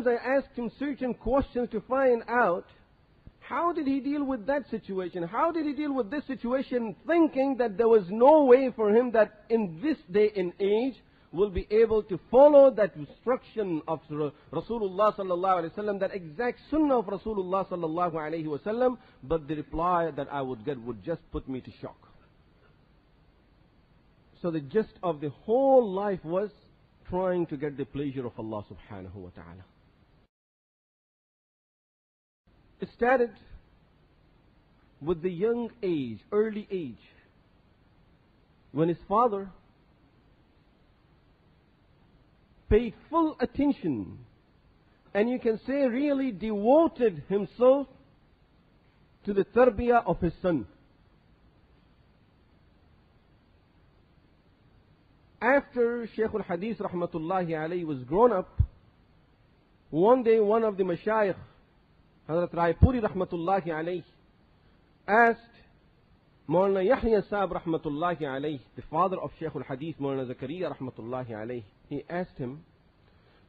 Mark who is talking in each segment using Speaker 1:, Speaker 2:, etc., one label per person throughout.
Speaker 1: I asked him certain questions to find out how did he deal with that situation? How did he deal with this situation, thinking that there was no way for him that in this day and age will be able to follow that instruction of Rasulullah sallallahu alaihi wasallam, that exact sunnah of Rasulullah sallallahu alaihi wasallam. But the reply that I would get would just put me to shock. So the gist of the whole life was trying to get the pleasure of Allah subhanahu wa ta'ala. It started with the young age, early age, when his father paid full attention, and you can say really devoted himself to the tarbiyah of his son. After Shaykh al-Hadith rahmatullahi alayhi was grown up, one day one of the mashayikh, Hazrat Raipuri rahmatullahi alayhi, asked Maulana Yahya Sahib rahmatullahi alayhi, the father of Shaykh al-Hadith, Muhammad Zakariyya rahmatullahi alayhi, he asked him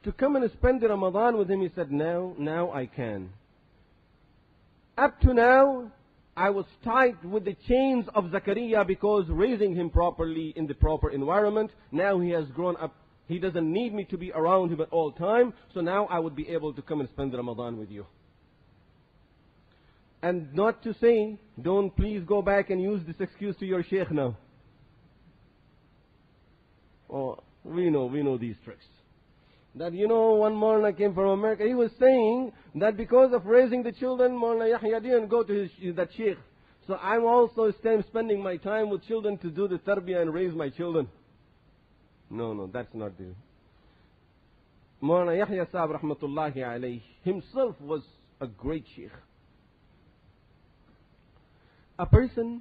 Speaker 1: to come and spend the Ramadan with him. He said, now I can. Up to now, I was tied with the chains of Zakariyya because raising him properly in the proper environment. Now he has grown up. He doesn't need me to be around him at all time. So now I would be able to come and spend the Ramadan with you. And not to say, don't please go back and use this excuse to your sheikh now. Oh, we know these tricks. That, one Maulana came from America, he was saying that because of raising the children, Maulana Yahya didn't go to that sheikh. So I'm also spending my time with children to do the tarbiyah and raise my children. No, that's not the... Maulana Yahya Sahib rahmatullahi alayhi himself was a great sheikh. A person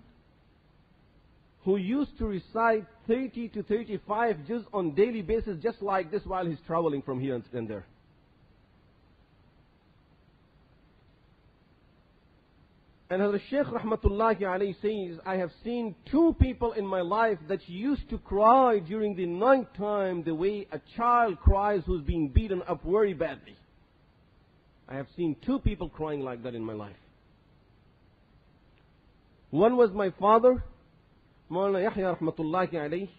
Speaker 1: who used to recite 30 to 35 juz on daily basis just like this while he's traveling from here and there. And Hazrat Shaykh rahmatullahi alayhi says, I have seen two people in my life that used to cry during the night time the way a child cries who's being beaten up very badly. I have seen two people crying like that in my life. One was my father, Maulana Yahya rahmatullahi alayhi.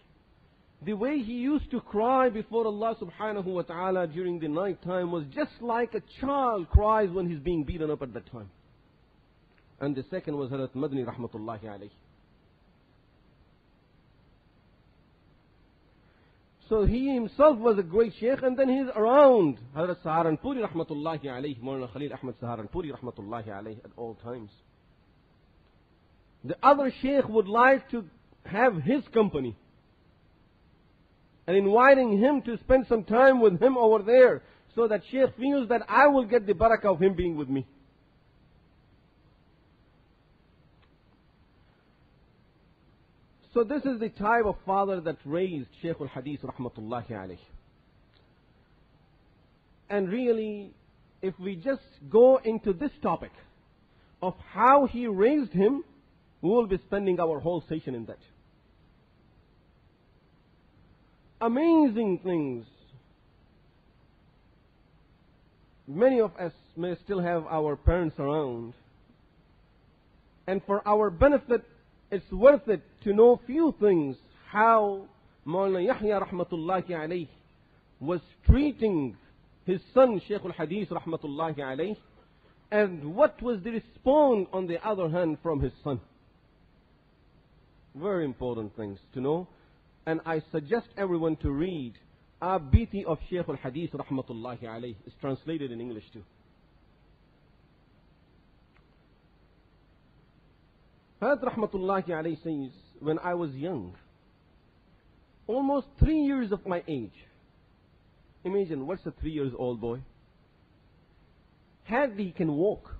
Speaker 1: The way he used to cry before Allah subhanahu wa ta'ala during the night time was just like a child cries when he's being beaten up at that time. And the second was Al-Madania rahmatullahi alayhi. So he himself was a great sheikh, and then he's around Hazrat Saharanpuri rahmatullahi alayhi, Maulana Khalil Ahmad Saharanpuri rahmatullahi alayhi at all times. The other sheikh would like to have his company and inviting him to spend some time with him over there, so that sheikh feels that I will get the barakah of him being with me. So this is the type of father that raised Shaykh al-Hadith rahmatullahi alayhi. And really, if we just go into this topic of how he raised him, we will be spending our whole session in that. Amazing things. Many of us may still have our parents around. And for our benefit, it's worth it to know few things. How Maulana Yahya rahmatullahi alayhi was treating his son Shaykh al-Hadith rahmatullahi alayhi, and what was the response on the other hand from his son. Very important things to know. And I suggest everyone to read Abiti of Shaykh al-Hadith rahmatullahi alayhi. It's translated in English too. Had rahmatullahi alayhi says, when I was young, almost 3 years of my age, imagine what's a 3 years old boy? Hardly can walk.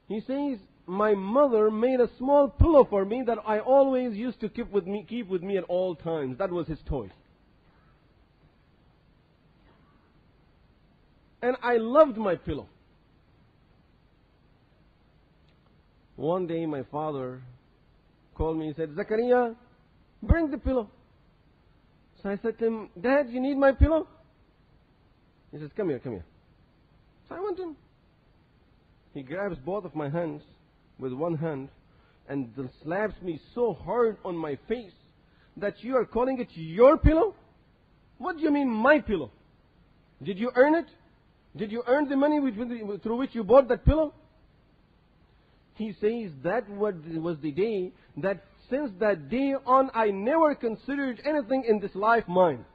Speaker 1: He says, my mother made a small pillow for me that I always used to keep with me at all times. That was his toy. And I loved my pillow. One day my father called me and said, Zakariyya, bring the pillow. So I said to him, Dad, you need my pillow? He says, come here, come here. So I went in. He grabs both of my hands with one hand and slaps me so hard on my face that you are calling it your pillow? What do you mean, my pillow? Did you earn it? Did you earn the money through which you bought that pillow? He says that was the day that since that day on I never considered anything in this life mine.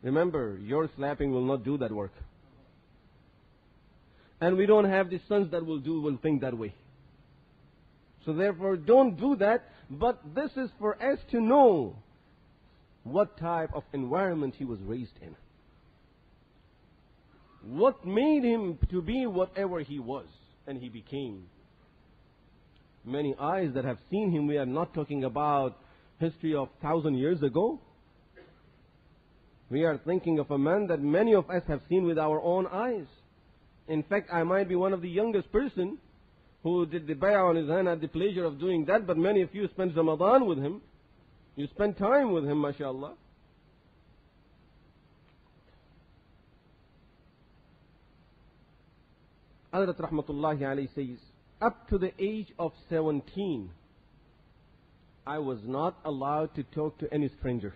Speaker 1: Remember, your slapping will not do that work. And we don't have the sons that will think that way. So therefore, don't do that. But this is for us to know what type of environment he was raised in. What made him to be whatever he was and he became. Many eyes that have seen him, we are not talking about history of 1,000 years ago. We are thinking of a man that many of us have seen with our own eyes. In fact, I might be one of the youngest person who did the bay'ah on his hand, had the pleasure of doing that, but many of you spent Ramadan with him. You spent time with him, mashallah. Hazrat Rahmatullahi alayhi says, up to the age of 17, I was not allowed to talk to any stranger.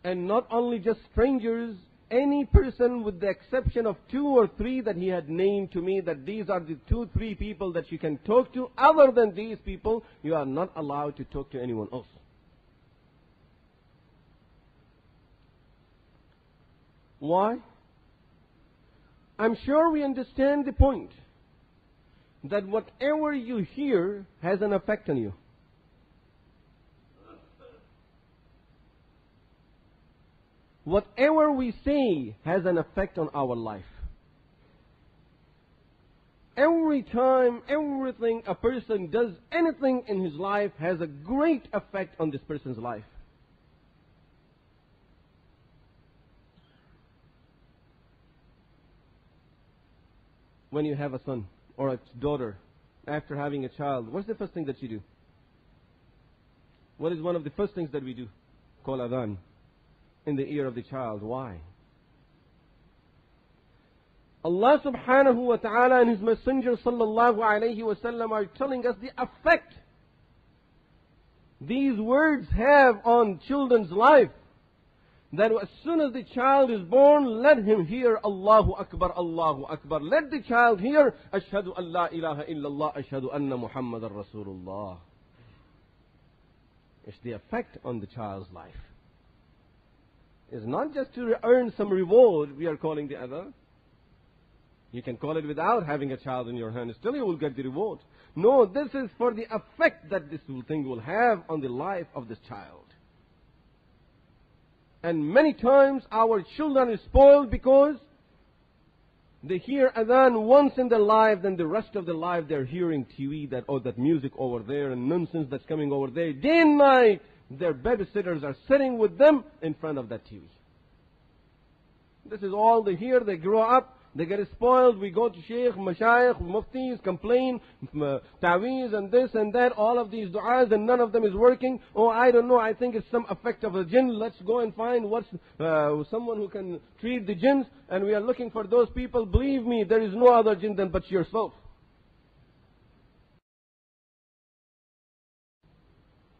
Speaker 1: And not only just strangers, any person with the exception of 2 or 3 that he had named to me, that these are the 2, 3 people that you can talk to. Other than these people, you are not allowed to talk to anyone else. Why? I'm sure we understand the point that whatever you hear has an effect on you. Whatever we say has an effect on our life. Every time, everything a person does, anything in his life has a great effect on this person's life. When you have a son or a daughter, after having a child, what's the first thing that you do? What is one of the first things that we do? Call adhan in the ear of the child. Why? Allah subhanahu wa ta'ala and His Messenger sallallahu alayhi wa sallam are telling us the effect these words have on children's life. That as soon as the child is born, let him hear Allahu Akbar, Allahu Akbar. Let the child hear Ashhadu an la ilaha illallah, Ashhadu anna Muhammadan Rasulullah. It's the effect on the child's life. It's not just to earn some reward we are calling the other. You can call it without having a child in your hand. Still you will get the reward. No, this is for the effect that this thing will have on the life of this child. And many times our children are spoiled because they hear adhan once in their life, then the rest of their life they're hearing TV, that music over there and nonsense that's coming over there. Day and night, their babysitters are sitting with them in front of that TV. This is all they hear. They grow up. They get spoiled. We go to Shaykh, Mashayikh, Muftis, complain, Ta'weez and this and that, all of these du'as, and none of them is working. Oh, I don't know, I think it's some effect of a jinn. Let's go and find someone who can treat the jinns, and we are looking for those people. Believe me, there is no other jinn than but yourself.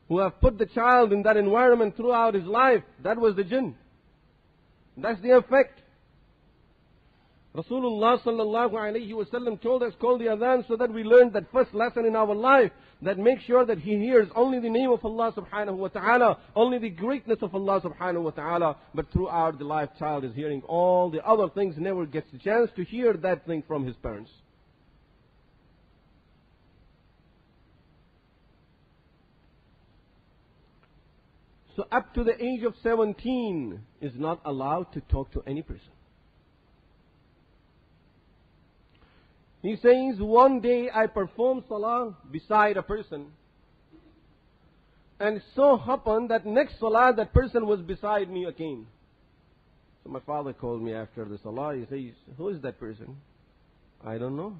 Speaker 1: Who have put the child in that environment throughout his life. That was the jinn. That's the effect. Rasulullah sallallahu alayhi wa sallam told us, call the adhan, so that we learn that first lesson in our life, that make sure that he hears only the name of Allah subhanahu wa ta'ala, only the greatness of Allah subhanahu wa ta'ala, but throughout the life child is hearing all the other things, never gets the chance to hear that thing from his parents. So up to the age of 17 is not allowed to talk to any person. He says, one day I performed salah beside a person. And it so happened that next salah, that person was beside me again. So my father called me after the salah. He says, who is that person? I don't know.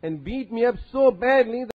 Speaker 1: And beat me up so badly